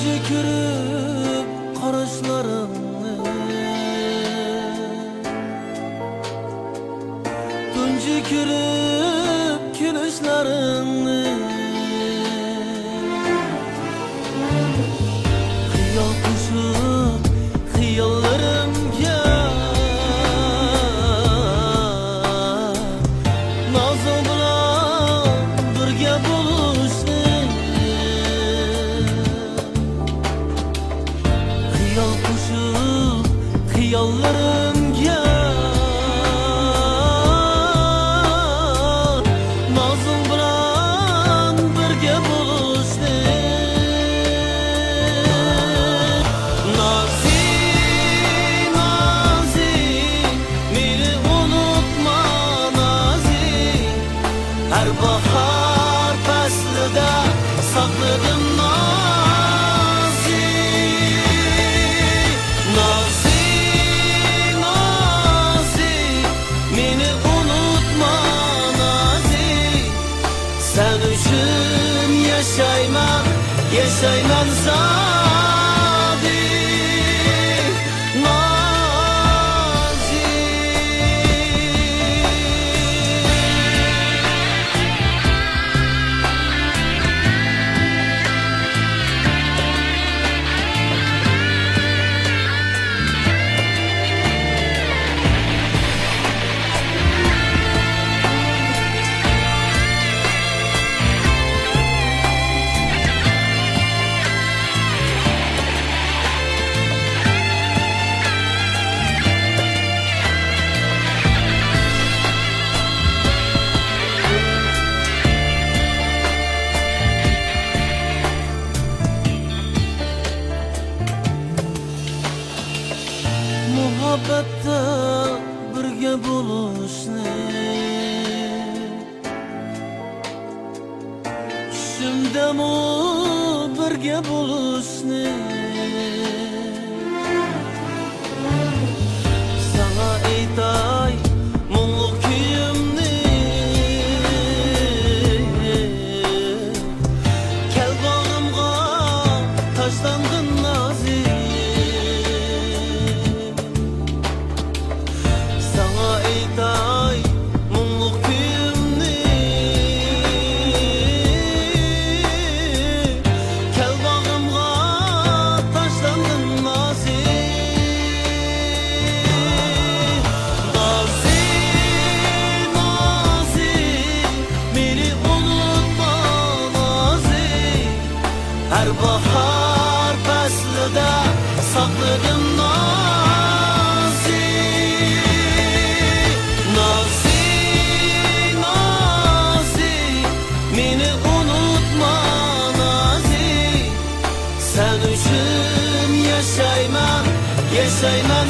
Tükürüp qarashlaringni, tunji kirib kelishlaringni, xiyol qushib xiyollarimga nozu bilan birga bo'lishni, xiyol qushib xiyollarimga nozing bilan birga bo'lishni. Nozik, nozik, meni unutma nozik, har bahor faslida saqladim sen üçün yaşayman, yaşayman sadik, nazik. Muhabbatda birga bo'lishni, tushimdami birga bo'lishni, sana aytay mungli kuyimni, kel bag'rimga tashlangin nozik, aytay mungli kuyimni, kel bag'rimga tashlangin nozik, nozik, nozik, meni unutma nozik, har bahor faslida saqladim sen üçün yaşayman, yaşayman